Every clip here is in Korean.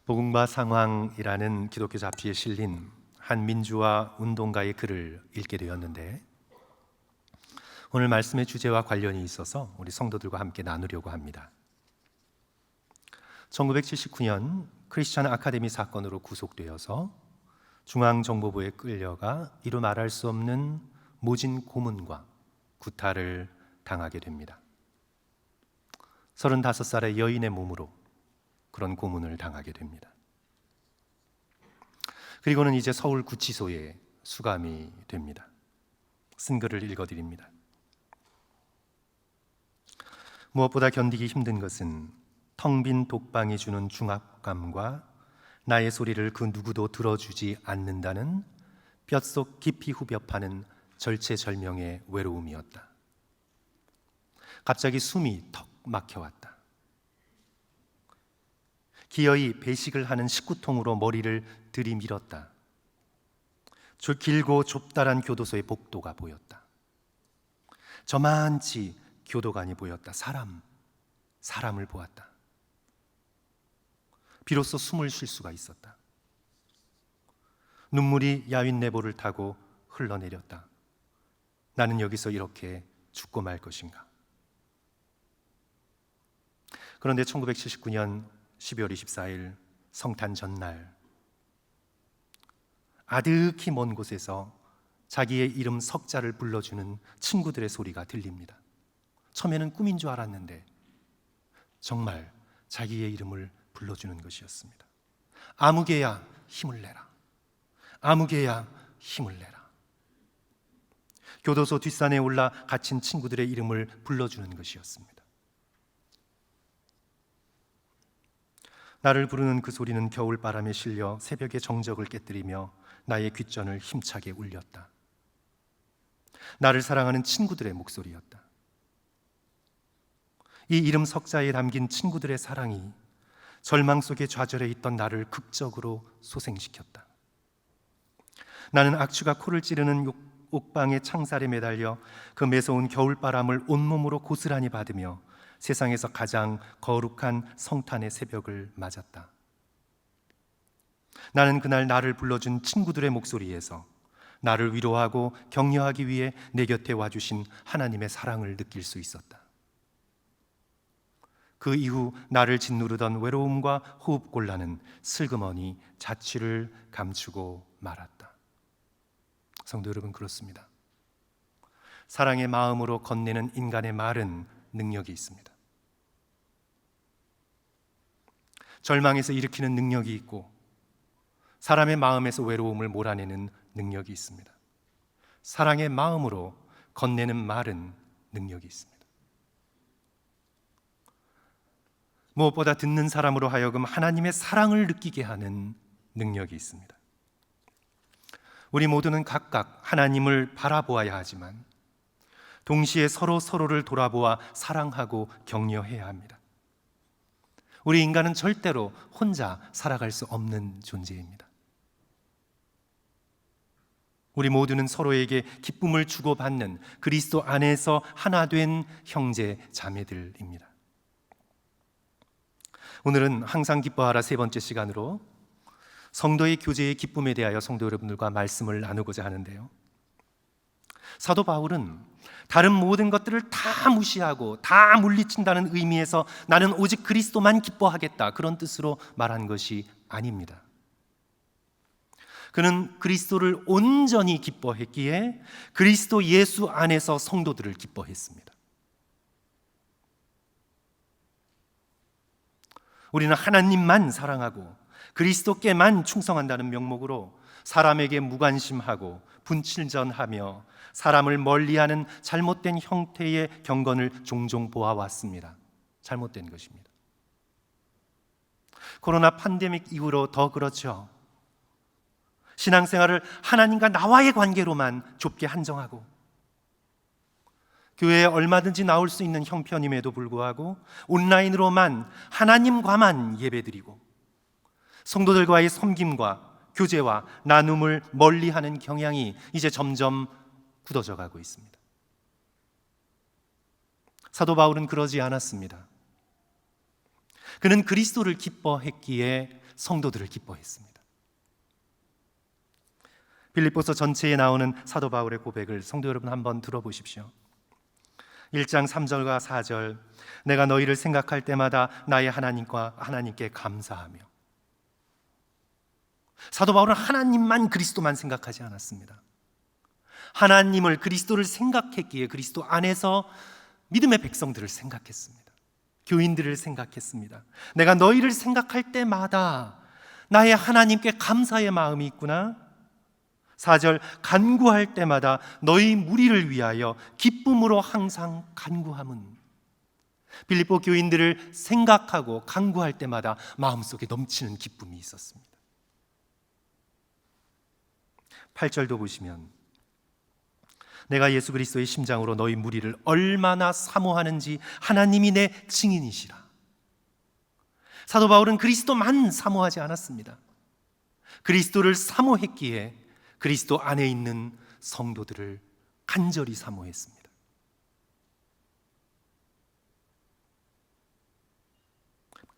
복음과 상황이라는 기독교 잡지에 실린 한 민주화 운동가의 글을 읽게 되었는데, 오늘 말씀의 주제와 관련이 있어서 우리 성도들과 함께 나누려고 합니다. 1979년 크리스천 아카데미 사건으로 구속되어서 중앙정보부에 끌려가 이루 말할 수 없는 모진 고문과 구타를 당하게 됩니다. 35살의 여인의 몸으로 그런 고문을 당하게 됩니다. 그리고는 이제 서울구치소에 수감이 됩니다. 쓴 글을 읽어드립니다. 무엇보다 견디기 힘든 것은 텅 빈 독방이 주는 중압감과 나의 소리를 그 누구도 들어주지 않는다는 뼛속 깊이 후벼 파는 절체절명의 외로움이었다. 갑자기 숨이 턱 막혀왔다. 기어이 배식을 하는 식구통으로 머리를 들이밀었다. 길고 좁다란 교도소의 복도가 보였다. 저만치 교도관이 보였다. 사람을 보았다. 비로소 숨을 쉴 수가 있었다. 눈물이 야윈 내보를 타고 흘러내렸다. 나는 여기서 이렇게 죽고 말 것인가? 그런데 1979년 12월 24일 성탄 전날, 아득히 먼 곳에서 자기의 이름 석자를 불러주는 친구들의 소리가 들립니다. 처음에는 꿈인 줄 알았는데 정말 자기의 이름을 불러주는 것이었습니다. 아무개야 힘을 내라. 아무개야 힘을 내라. 교도소 뒷산에 올라 갇힌 친구들의 이름을 불러주는 것이었습니다. 나를 부르는 그 소리는 겨울바람에 실려 새벽의 정적을 깨뜨리며 나의 귓전을 힘차게 울렸다. 나를 사랑하는 친구들의 목소리였다. 이 이름 석자에 담긴 친구들의 사랑이 절망 속에 좌절해 있던 나를 극적으로 소생시켰다. 나는 악취가 코를 찌르는 옥방의 창살에 매달려 그 매서운 겨울바람을 온몸으로 고스란히 받으며 세상에서 가장 거룩한 성탄의 새벽을 맞았다. 나는 그날 나를 불러준 친구들의 목소리에서 나를 위로하고 격려하기 위해 내 곁에 와주신 하나님의 사랑을 느낄 수 있었다. 그 이후 나를 짓누르던 외로움과 호흡곤란은 슬그머니 자취를 감추고 말았다. 성도 여러분, 그렇습니다. 사랑의 마음으로 건네는 인간의 말은 능력이 있습니다. 절망에서 일으키는 능력이 있고 사람의 마음에서 외로움을 몰아내는 능력이 있습니다. 사랑의 마음으로 건네는 말은 능력이 있습니다. 무엇보다 듣는 사람으로 하여금 하나님의 사랑을 느끼게 하는 능력이 있습니다. 우리 모두는 각각 하나님을 바라보아야 하지만 동시에 서로를 돌아보아 사랑하고 격려해야 합니다. 우리 인간은 절대로 혼자 살아갈 수 없는 존재입니다. 우리 모두는 서로에게 기쁨을 주고받는 그리스도 안에서 하나 된 형제 자매들입니다. 오늘은 항상 기뻐하라 세 번째 시간으로 성도의 교제의 기쁨에 대하여 성도 여러분들과 말씀을 나누고자 하는데요, 사도 바울은 다른 모든 것들을 다 무시하고 다 물리친다는 의미에서 나는 오직 그리스도만 기뻐하겠다, 그런 뜻으로 말한 것이 아닙니다. 그는 그리스도를 온전히 기뻐했기에 그리스도 예수 안에서 성도들을 기뻐했습니다. 우리는 하나님만 사랑하고 그리스도께만 충성한다는 명목으로 사람에게 무관심하고 분칠전하며 사람을 멀리하는 잘못된 형태의 경건을 종종 보아왔습니다. 잘못된 것입니다. 코로나 팬데믹 이후로 더 그렇죠. 신앙생활을 하나님과 나와의 관계로만 좁게 한정하고 교회에 얼마든지 나올 수 있는 형편임에도 불구하고 온라인으로만 하나님과만 예배드리고 성도들과의 섬김과 교제와 나눔을 멀리하는 경향이 이제 점점 굳어져 가고 있습니다. 사도 바울은 그러지 않았습니다. 그는 그리스도를 기뻐했기에 성도들을 기뻐했습니다. 빌립보서 전체에 나오는 사도 바울의 고백을 성도 여러분 한번 들어보십시오. 1장 3절과 4절, 내가 너희를 생각할 때마다 나의 하나님께 감사하며. 사도 바울은 하나님만, 그리스도만 생각하지 않았습니다. 하나님을, 그리스도를 생각했기에 그리스도 안에서 믿음의 백성들을 생각했습니다. 교인들을 생각했습니다. 내가 너희를 생각할 때마다 나의 하나님께 감사의 마음이 있구나. 4절, 간구할 때마다 너희 무리를 위하여 기쁨으로 항상 간구함은. 빌립보 교인들을 생각하고 간구할 때마다 마음속에 넘치는 기쁨이 있었습니다. 8절도 보시면, 내가 예수 그리스도의 심장으로 너희 무리를 얼마나 사모하는지 하나님이 내 증인이시라. 사도 바울은 그리스도만 사모하지 않았습니다. 그리스도를 사모했기에 그리스도 안에 있는 성도들을 간절히 사모했습니다.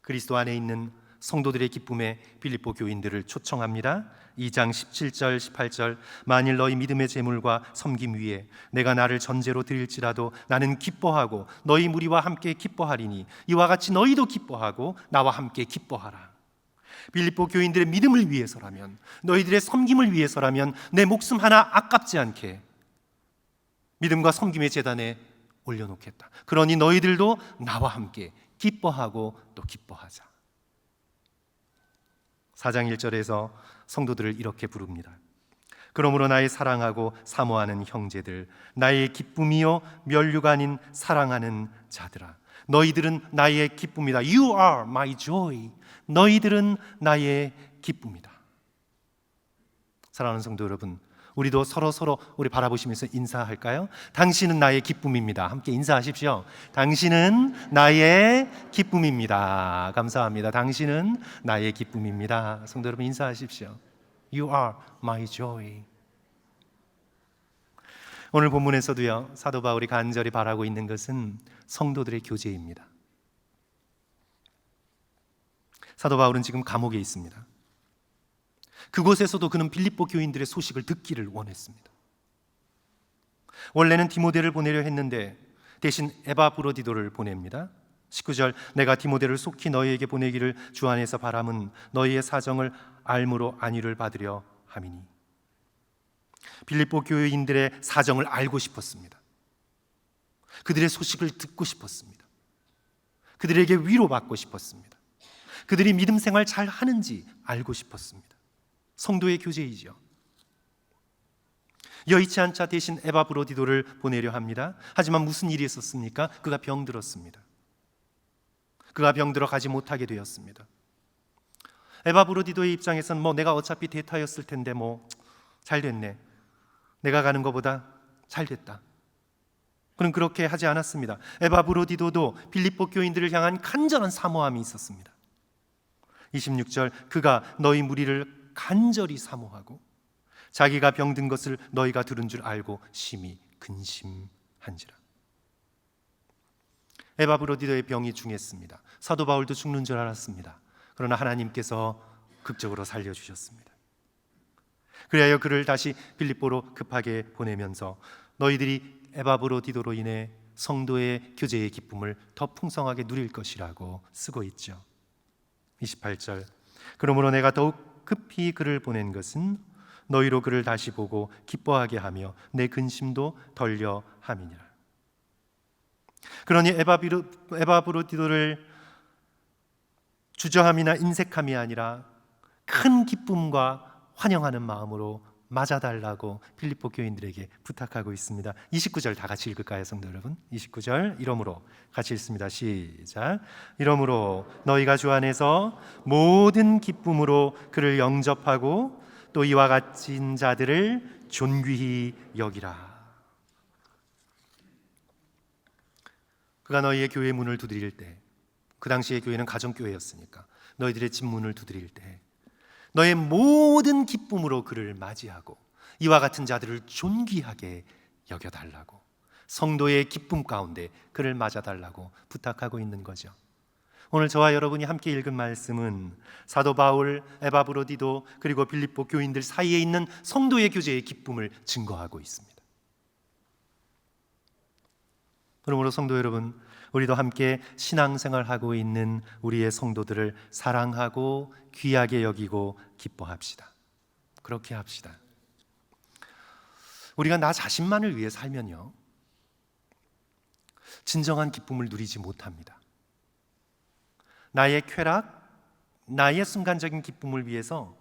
그리스도 안에 있는 성도들의 기쁨에 빌립보 교인들을 초청합니다. 2장 17절 18절, 만일 너희 믿음의 제물과 섬김 위에 내가 나를 전제로 드릴지라도 나는 기뻐하고 너희 무리와 함께 기뻐하리니 이와 같이 너희도 기뻐하고 나와 함께 기뻐하라. 빌립보 교인들의 믿음을 위해서라면, 너희들의 섬김을 위해서라면 내 목숨 하나 아깝지 않게 믿음과 섬김의 제단에 올려놓겠다. 그러니 너희들도 나와 함께 기뻐하고 또 기뻐하자. 4장 1절에서 성도들을 이렇게 부릅니다. 그러므로 나의 사랑하고 사모하는 형제들, 나의 기쁨이요 면류가 아닌 사랑하는 자들아, 너희들은 나의 기쁨이다. You are my joy. 너희들은 나의 기쁨이다. 사랑하는 성도 여러분, 우리도 서로 우리 바라보시면서 인사할까요? 당신은 나의 기쁨입니다. 함께 인사하십시오. 당신은 나의 기쁨입니다. 감사합니다. 당신은 나의 기쁨입니다. 성도 여러분, 인사하십시오. You are my joy. 오늘 본문에서도요, 사도 바울이 간절히 바라고 있는 것은 성도들의 교제입니다. 사도 바울은 지금 감옥에 있습니다. 그곳에서도 그는 빌립보 교인들의 소식을 듣기를 원했습니다. 원래는 디모데를 보내려 했는데 대신 에바브로디도를 보냅니다. 19절, 내가 디모데를 속히 너희에게 보내기를 주 안에서 바람은 너희의 사정을 알므로 안위를 받으려 함이니. 빌립보 교인들의 사정을 알고 싶었습니다. 그들의 소식을 듣고 싶었습니다. 그들에게 위로받고 싶었습니다. 그들이 믿음 생활 잘 하는지 알고 싶었습니다. 성도의 교제이죠. 여의치 않자 대신 에바브로디도를 보내려 합니다. 하지만 무슨 일이 있었습니까? 그가 병들었습니다. 그가 병들어 가지 못하게 되었습니다. 에바브로디도의 입장에서는 내가 어차피 대타였을 텐데 잘 됐네. 내가 가는 것보다 잘 됐다. 그는 그렇게 하지 않았습니다. 에바브로디도도 빌립보 교인들을 향한 간절한 사모함이 있었습니다. 26절, 그가 너희 무리를 간절히 사모하고 자기가 병든 것을 너희가 들은 줄 알고 심히 근심한지라. 에바브로디도의 병이 중했습니다. 사도 바울도 죽는 줄 알았습니다. 그러나 하나님께서 극적으로 살려주셨습니다. 그리하여 그를 다시 빌립보로 급하게 보내면서 너희들이 에바브로디도로 인해 성도의 교제의 기쁨을 더 풍성하게 누릴 것이라고 쓰고 있죠. 28절, 그러므로 내가 더욱 급히 그를 보낸 것은 너희로 그를 다시 보고 기뻐하게 하며 내 근심도 덜려 함이니라. 그러니 에바브로디도를 주저함이나 인색함이 아니라 큰 기쁨과 환영하는 마음으로 맞아달라고 빌립보 교인들에게 부탁하고 있습니다. 29절 다 같이 읽을까요, 성도 여러분? 29절, 이러므로 같이 읽습니다. 시작. 이러므로 너희가 주 안에서 모든 기쁨으로 그를 영접하고 또 이와 같은 자들을 존귀히 여기라. 그가 너희의 교회 문을 두드릴 때, 그 당시의 교회는 가정교회였으니까 너희들의 집 문을 두드릴 때 너의 모든 기쁨으로 그를 맞이하고 이와 같은 자들을 존귀하게 여겨달라고, 성도의 기쁨 가운데 그를 맞아달라고 부탁하고 있는 거죠. 오늘 저와 여러분이 함께 읽은 말씀은 사도 바울, 에바브로디도 그리고 빌립보 교인들 사이에 있는 성도의 교제의 기쁨을 증거하고 있습니다. 그러므로 성도 여러분, 우리도 함께 신앙생활하고 있는 우리의 성도들을 사랑하고 귀하게 여기고 기뻐합시다. 그렇게 합시다. 우리가 나 자신만을 위해 살면요, 진정한 기쁨을 누리지 못합니다. 나의 쾌락, 나의 순간적인 기쁨을 위해서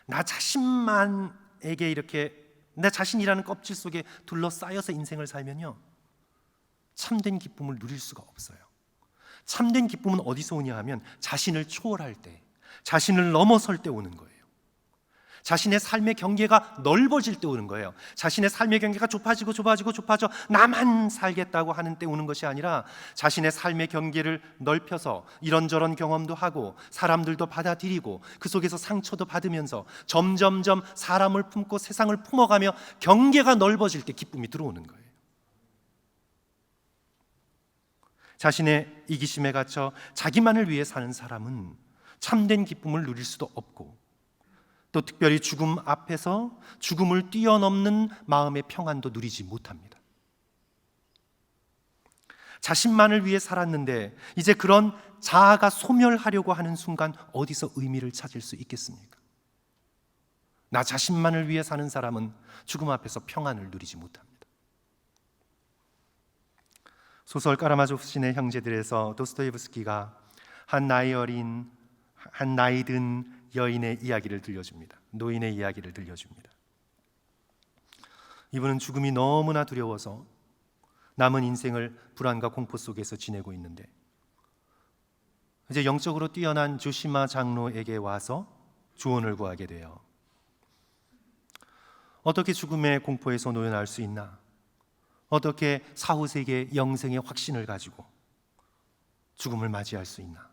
나 자신만에게 이렇게 내 자신이라는 껍질 속에 둘러싸여서 인생을 살면요, 참된 기쁨을 누릴 수가 없어요. 참된 기쁨은 어디서 오냐 하면 자신을 초월할 때, 자신을 넘어설 때 오는 거예요. 자신의 삶의 경계가 넓어질 때 오는 거예요. 자신의 삶의 경계가 좁아져 나만 살겠다고 하는 때 오는 것이 아니라 자신의 삶의 경계를 넓혀서 이런저런 경험도 하고 사람들도 받아들이고 그 속에서 상처도 받으면서 점점점 사람을 품고 세상을 품어가며 경계가 넓어질 때 기쁨이 들어오는 거예요. 자신의 이기심에 갇혀 자기만을 위해 사는 사람은 참된 기쁨을 누릴 수도 없고, 또 특별히 죽음 앞에서 죽음을 뛰어넘는 마음의 평안도 누리지 못합니다. 자신만을 위해 살았는데 이제 그런 자아가 소멸하려고 하는 순간 어디서 의미를 찾을 수 있겠습니까? 나 자신만을 위해 사는 사람은 죽음 앞에서 평안을 누리지 못합니다. 소설 까라마조프신의 형제들에서 도스토예브스키가 한 나이 든 여인의 이야기를 들려줍니다. 노인의 이야기를 들려줍니다. 이분은 죽음이 너무나 두려워서 남은 인생을 불안과 공포 속에서 지내고 있는데 이제 영적으로 뛰어난 조시마 장로에게 와서 조언을 구하게 돼요. 어떻게 죽음의 공포에서 놓여날 수 있나? 어떻게 사후세계 영생의 확신을 가지고 죽음을 맞이할 수 있나?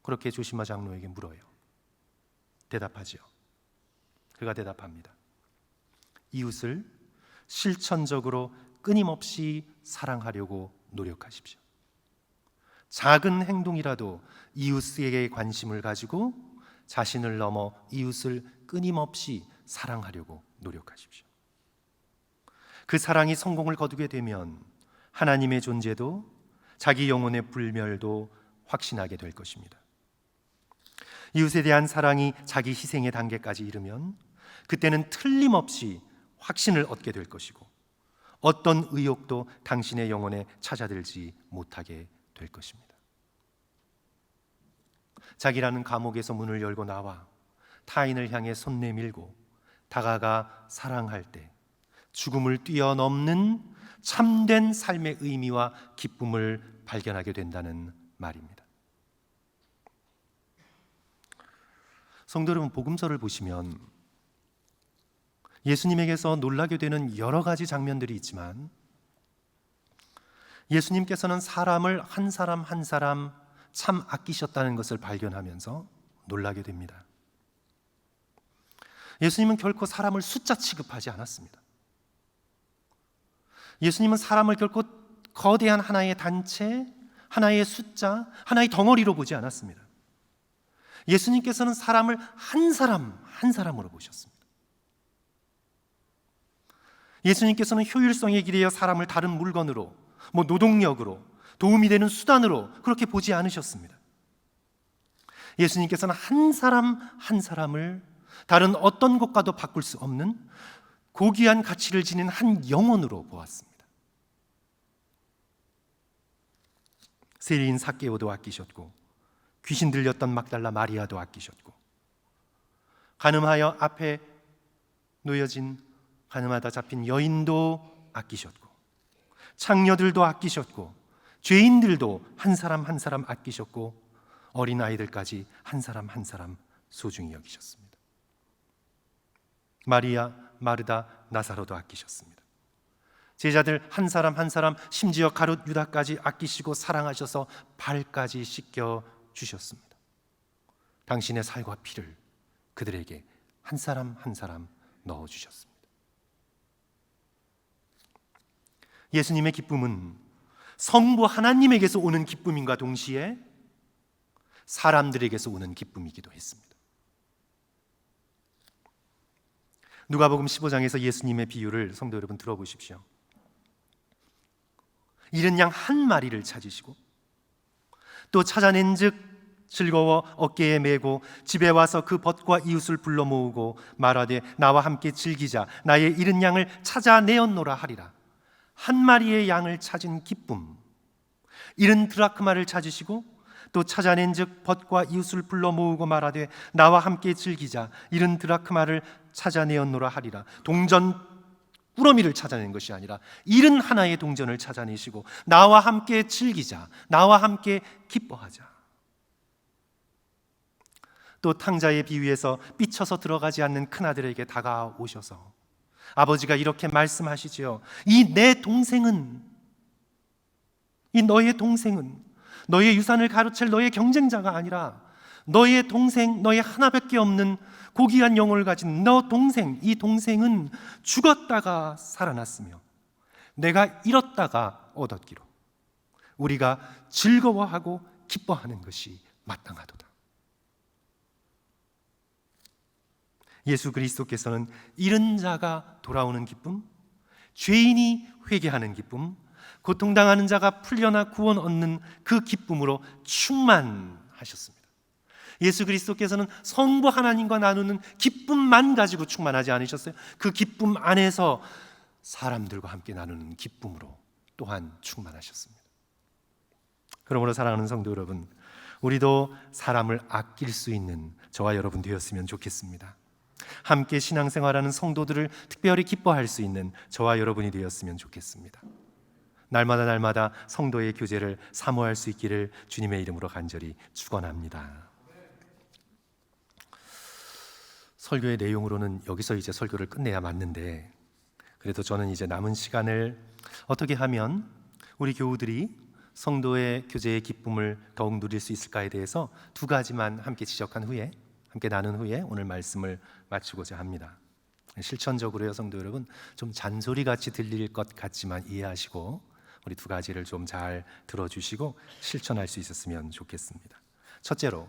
그렇게 조시마 장로에게 물어요. 대답하지요. 그가 대답합니다. 이웃을 실천적으로 끊임없이 사랑하려고 노력하십시오. 작은 행동이라도 이웃에게 관심을 가지고 자신을 넘어 이웃을 끊임없이 사랑하려고 노력하십시오. 그 사랑이 성공을 거두게 되면 하나님의 존재도 자기 영혼의 불멸도 확신하게 될 것입니다. 이웃에 대한 사랑이 자기 희생의 단계까지 이르면 그때는 틀림없이 확신을 얻게 될 것이고 어떤 의욕도 당신의 영혼에 찾아들지 못하게 될 것입니다. 자기라는 감옥에서 문을 열고 나와 타인을 향해 손 내밀고 다가가 사랑할 때 죽음을 뛰어넘는 참된 삶의 의미와 기쁨을 발견하게 된다는 말입니다. 성도 여러분, 복음서를 보시면 예수님에게서 놀라게 되는 여러 가지 장면들이 있지만 예수님께서는 사람을 한 사람 한 사람 참 아끼셨다는 것을 발견하면서 놀라게 됩니다. 예수님은 결코 사람을 숫자 취급하지 않았습니다. 예수님은 사람을 결코 거대한 하나의 단체, 하나의 숫자, 하나의 덩어리로 보지 않았습니다. 예수님께서는 사람을 한 사람 한 사람으로 보셨습니다. 예수님께서는 효율성에 기대어 사람을 다른 물건으로, 노동력으로, 도움이 되는 수단으로 그렇게 보지 않으셨습니다. 예수님께서는 한 사람 한 사람을 다른 어떤 것과도 바꿀 수 없는 고귀한 가치를 지닌 한 영혼으로 보았습니다. 세리인 삭개오도 아끼셨고 귀신 들렸던 막달라 마리아도 아끼셨고 간음하여 앞에 놓여진 간음하다 잡힌 여인도 아끼셨고 창녀들도 아끼셨고 죄인들도 한 사람 한 사람 아끼셨고 어린아이들까지 한 사람 한 사람 소중히 여기셨습니다. 마리아, 마르다, 나사로도 아끼셨습니다. 제자들 한 사람 한 사람, 심지어 가룟 유다까지 아끼시고 사랑하셔서 발까지 씻겨 주셨습니다. 당신의 살과 피를 그들에게 한 사람 한 사람 넣어주셨습니다. 예수님의 기쁨은 성부 하나님에게서 오는 기쁨인가 동시에 사람들에게서 오는 기쁨이기도 했습니다. 누가복음 15장에서 예수님의 비유를 성도 여러분 들어보십시오. 잃은 양 한 마리를 찾으시고 또 찾아낸 즉 즐거워 어깨에 메고 집에 와서 그 벗과 이웃을 불러 모으고 말하되 나와 함께 즐기자 나의 잃은 양을 찾아내었노라 하리라. 한 마리의 양을 찾은 기쁨, 잃은 드라크마를 찾으시고 또 찾아낸 즉 벗과 이웃을 불러 모으고 말하되 나와 함께 즐기자 잃은 드라크마를 찾아내었노라 하리라. 동전 꾸러미를 찾아낸 것이 아니라 잃은 하나의 동전을 찾아내시고 나와 함께 즐기자, 나와 함께 기뻐하자. 또 탕자의 비유에서 삐쳐서 들어가지 않는 큰아들에게 다가오셔서 아버지가 이렇게 말씀하시지요. 이 너의 동생은 너의 유산을 가로챌 너의 경쟁자가 아니라 너의 동생, 너의 하나밖에 없는 고귀한 영혼을 가진 너 동생, 이 동생은 죽었다가 살아났으며 내가 잃었다가 얻었기로 우리가 즐거워하고 기뻐하는 것이 마땅하도다. 예수 그리스도께서는 잃은 자가 돌아오는 기쁨, 죄인이 회개하는 기쁨, 고통당하는 자가 풀려나 구원 얻는 그 기쁨으로 충만하셨습니다. 예수 그리스도께서는 성부 하나님과 나누는 기쁨만 가지고 충만하지 않으셨어요. 그 기쁨 안에서 사람들과 함께 나누는 기쁨으로 또한 충만하셨습니다. 그러므로 사랑하는 성도 여러분, 우리도 사람을 아낄 수 있는 저와 여러분 되었으면 좋겠습니다. 함께 신앙생활하는 성도들을 특별히 기뻐할 수 있는 저와 여러분이 되었으면 좋겠습니다. 날마다 성도의 교제를 사모할 수 있기를 주님의 이름으로 간절히 축원합니다. 설교의 내용으로는 여기서 이제 설교를 끝내야 맞는데, 그래도 저는 이제 남은 시간을 어떻게 하면 우리 교우들이 성도의 교제의 기쁨을 더욱 누릴 수 있을까에 대해서 두 가지만 함께 지적한 후에, 함께 나눈 후에 오늘 말씀을 마치고자 합니다. 실천적으로요, 성도 여러분, 좀 잔소리같이 들릴 것 같지만 이해하시고 우리 두 가지를 좀 잘 들어주시고 실천할 수 있었으면 좋겠습니다. 첫째로,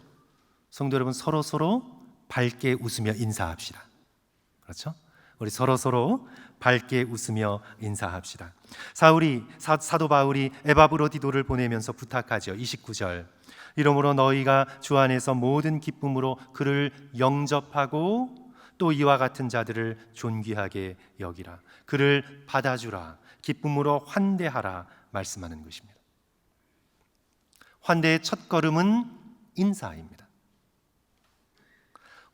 성도 여러분, 서로 밝게 웃으며 인사합시다. 그렇죠? 우리 서로 밝게 웃으며 인사합시다. 사도 바울이 에바브로디도를 보내면서 부탁하죠. 29절, 이러므로 너희가 주 안에서 모든 기쁨으로 그를 영접하고 또 이와 같은 자들을 존귀하게 여기라. 그를 받아주라. 기쁨으로 환대하라 말씀하는 것입니다. 환대의 첫 걸음은 인사입니다.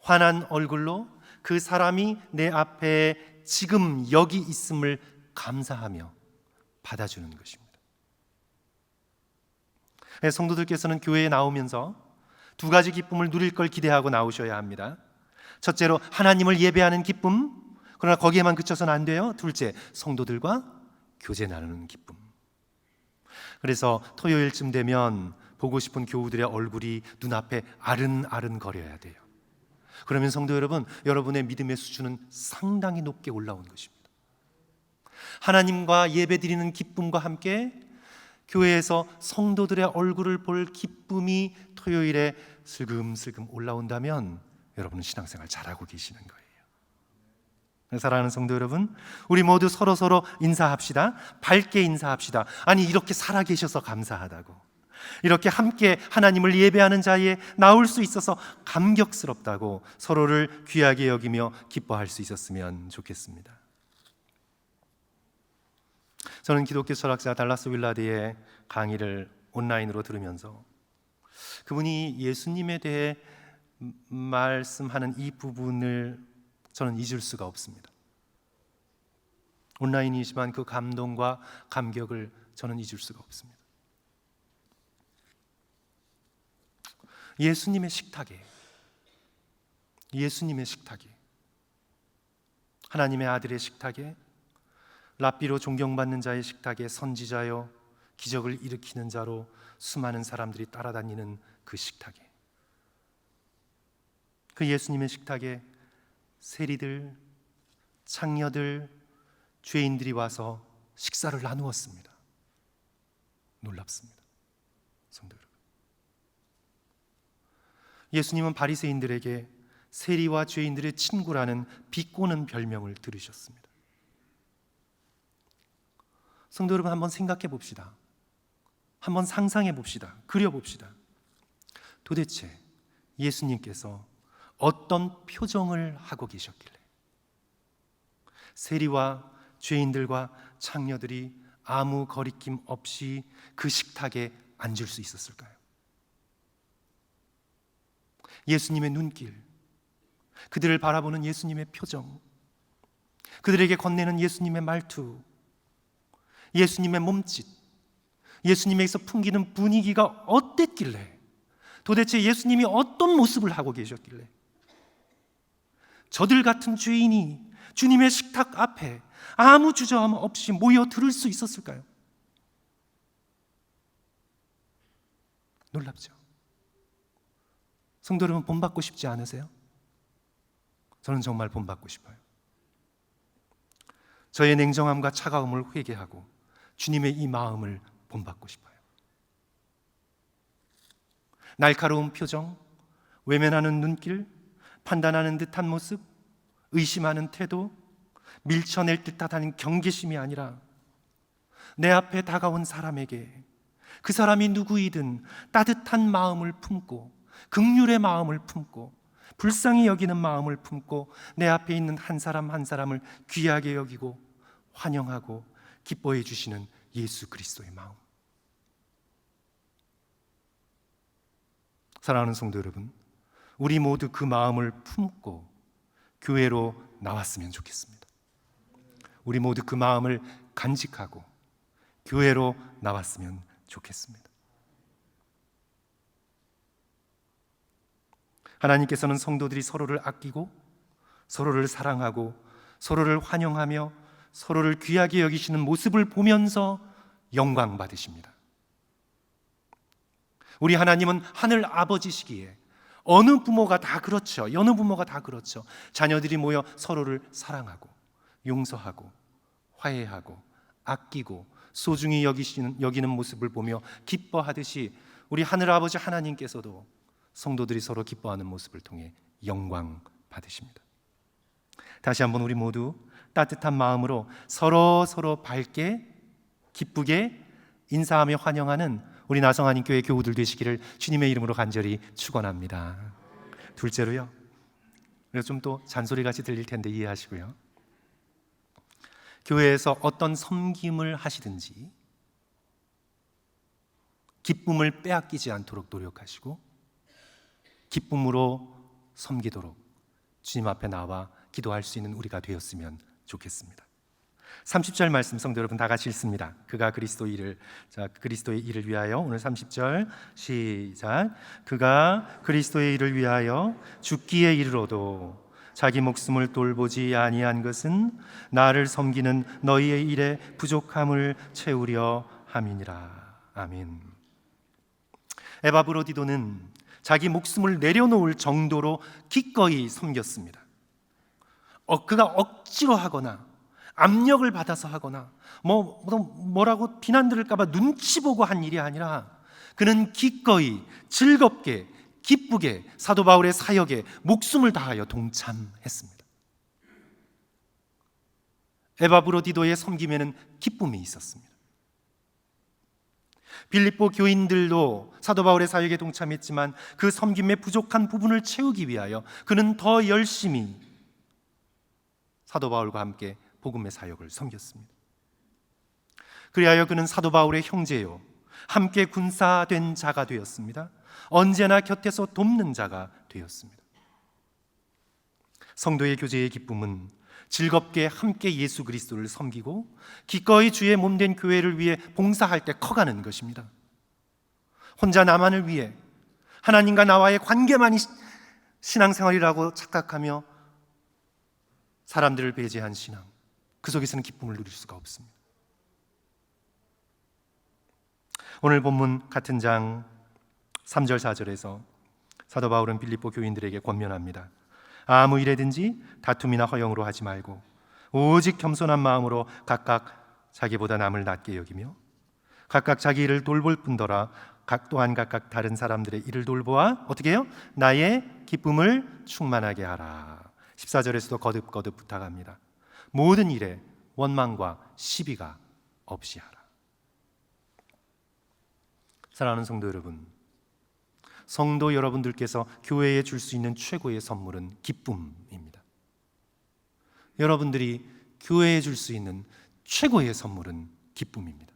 환한 얼굴로 그 사람이 내 앞에 지금 여기 있음을 감사하며 받아주는 것입니다. 성도들께서는 교회에 나오면서 두 가지 기쁨을 누릴 걸 기대하고 나오셔야 합니다. 첫째로 하나님을 예배하는 기쁨, 그러나 거기에만 그쳐서는 안 돼요. 둘째, 성도들과 교제 나누는 기쁨. 그래서 토요일쯤 되면 보고 싶은 교우들의 얼굴이 눈앞에 아른아른 거려야 돼요. 그러면 성도 여러분, 여러분의 믿음의 수준은 상당히 높게 올라온 것입니다. 하나님과 예배드리는 기쁨과 함께 교회에서 성도들의 얼굴을 볼 기쁨이 토요일에 슬금슬금 올라온다면 여러분은 신앙생활 잘하고 계시는 거예요. 사랑하는 성도 여러분, 우리 모두 서로 인사합시다. 밝게 인사합시다. 아니, 이렇게 살아계셔서 감사하다고, 이렇게 함께 하나님을 예배하는 자리에 나올 수 있어서 감격스럽다고 서로를 귀하게 여기며 기뻐할 수 있었으면 좋겠습니다. 저는 기독교 철학자 달라스 윌라드의 강의를 온라인으로 들으면서 그분이 예수님에 대해 말씀하는 이 부분을 저는 잊을 수가 없습니다. 온라인이지만 그 감동과 감격을 저는 잊을 수가 없습니다. 예수님의 식탁에 하나님의 아들의 식탁에, 랍비로 존경받는 자의 식탁에, 선지자요 기적을 일으키는 자로 수많은 사람들이 따라다니는 그 식탁에, 그 예수님의 식탁에 세리들, 창녀들, 죄인들이 와서 식사를 나누었습니다. 놀랍습니다, 성도 여러분. 예수님은 바리새인들에게 세리와 죄인들의 친구라는 비꼬는 별명을 들으셨습니다. 성도 여러분, 한번 생각해 봅시다. 한번 상상해 봅시다. 그려 봅시다. 도대체 예수님께서 어떤 표정을 하고 계셨길래 세리와 죄인들과 창녀들이 아무 거리낌 없이 그 식탁에 앉을 수 있었을까요? 예수님의 눈길, 그들을 바라보는 예수님의 표정, 그들에게 건네는 예수님의 말투, 예수님의 몸짓, 예수님에게서 풍기는 분위기가 어땠길래, 도대체 예수님이 어떤 모습을 하고 계셨길래 저들 같은 죄인이 주님의 식탁 앞에 아무 주저함 없이 모여 들을 수 있었을까요? 놀랍죠? 성도 여러분, 본받고 싶지 않으세요? 저는 정말 본받고 싶어요. 저의 냉정함과 차가움을 회개하고 주님의 이 마음을 본받고 싶어요. 날카로운 표정, 외면하는 눈길, 판단하는 듯한 모습, 의심하는 태도, 밀쳐낼 듯하다는 경계심이 아니라 내 앞에 다가온 사람에게 그 사람이 누구이든 따뜻한 마음을 품고, 긍휼의 마음을 품고, 불쌍히 여기는 마음을 품고 내 앞에 있는 한 사람 한 사람을 귀하게 여기고 환영하고 기뻐해 주시는 예수 그리스도의 마음. 사랑하는 성도 여러분, 우리 모두 그 마음을 품고 교회로 나왔으면 좋겠습니다. 우리 모두 그 마음을 간직하고 교회로 나왔으면 좋겠습니다. 하나님께서는 성도들이 서로를 아끼고 서로를 사랑하고 서로를 환영하며 서로를 귀하게 여기시는 모습을 보면서 영광 받으십니다. 우리 하나님은 하늘 아버지시기에 어느 부모가 다 그렇죠. 어느 부모가 다 그렇죠. 자녀들이 모여 서로를 사랑하고 용서하고 화해하고 아끼고 소중히 여기는 모습을 보며 기뻐하듯이 우리 하늘 아버지 하나님께서도 성도들이 서로 기뻐하는 모습을 통해 영광 받으십니다. 다시 한번 우리 모두 따뜻한 마음으로 서로 밝게 기쁘게 인사하며 환영하는 우리 나성하님 교회 교우들 되시기를 주님의 이름으로 간절히 축원합니다. 둘째로요, 좀 또 잔소리같이 들릴 텐데 이해하시고요, 교회에서 어떤 섬김을 하시든지 기쁨을 빼앗기지 않도록 노력하시고 기쁨으로 섬기도록 주님 앞에 나와 기도할 수 있는 우리가 되었으면 좋겠습니다. 30절 말씀 성도 여러분 다 같이 읽습니다. 그가 그리스도의 일을 위하여, 오늘 30절 시작. 그가 그리스도의 일을 위하여 죽기에 이르러도 자기 목숨을 돌보지 아니한 것은 나를 섬기는 너희의 일에 부족함을 채우려 함이니라. 아멘. 에바브로디도는 자기 목숨을 내려놓을 정도로 기꺼이 섬겼습니다. 그가 억지로 하거나 압력을 받아서 하거나 뭐라고 비난 들을까 봐 눈치 보고 한 일이 아니라 그는 기꺼이 즐겁게 기쁘게 사도 바울의 사역에 목숨을 다하여 동참했습니다. 에바브로디도의 섬김에는 기쁨이 있었습니다. 빌립보 교인들도 사도 바울의 사역에 동참했지만 그 섬김의 부족한 부분을 채우기 위하여 그는 더 열심히 사도 바울과 함께 복음의 사역을 섬겼습니다. 그리하여 그는 사도 바울의 형제요 함께 군사된 자가 되었습니다. 언제나 곁에서 돕는 자가 되었습니다. 성도의 교제의 기쁨은 즐겁게 함께 예수 그리스도를 섬기고 기꺼이 주의 몸된 교회를 위해 봉사할 때 커가는 것입니다. 혼자 나만을 위해 하나님과 나와의 관계만이 신앙생활이라고 착각하며 사람들을 배제한 신앙, 그 속에서는 기쁨을 누릴 수가 없습니다. 오늘 본문 같은 장 3절 4절에서 사도 바울은 빌립보 교인들에게 권면합니다. 아무 일에든지 다툼이나 허영으로 하지 말고 오직 겸손한 마음으로 각각 자기보다 남을 낮게 여기며 각각 자기 일을 돌볼 뿐더러 또한 각각 다른 사람들의 일을 돌보아 어떻게 해요? 나의 기쁨을 충만하게 하라. 14절에서도 거듭거듭 부탁합니다. 모든 일에 원망과 시비가 없이 하라. 사랑하는 성도 여러분, 성도 여러분들께서 교회에 줄 수 있는 최고의 선물은 기쁨입니다. 여러분들이 교회에 줄 수 있는 최고의 선물은 기쁨입니다.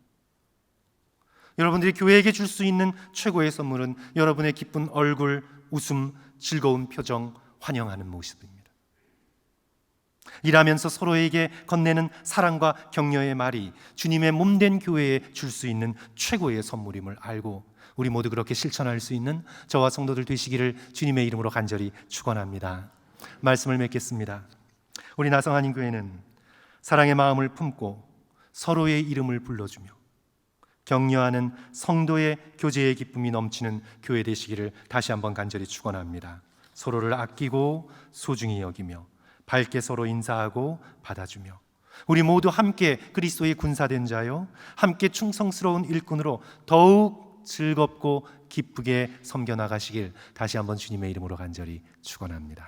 여러분들이 교회에게 줄 수 있는 최고의 선물은 여러분의 기쁜 얼굴, 웃음, 즐거운 표정, 환영하는 모습입니다. 일하면서 서로에게 건네는 사랑과 격려의 말이 주님의 몸된 교회에 줄 수 있는 최고의 선물임을 알고 우리 모두 그렇게 실천할 수 있는 저와 성도들 되시기를 주님의 이름으로 간절히 축원합니다. 말씀을 맺겠습니다. 우리 나성한인교회는 사랑의 마음을 품고 서로의 이름을 불러주며 격려하는 성도의 교제의 기쁨이 넘치는 교회 되시기를 다시 한번 간절히 축원합니다. 서로를 아끼고 소중히 여기며 밝게 서로 인사하고 받아주며 우리 모두 함께 그리스도의 군사된 자요 함께 충성스러운 일꾼으로 더욱 즐겁고 기쁘게 섬겨 나가시길 다시 한번 주님의 이름으로 간절히 축원합니다.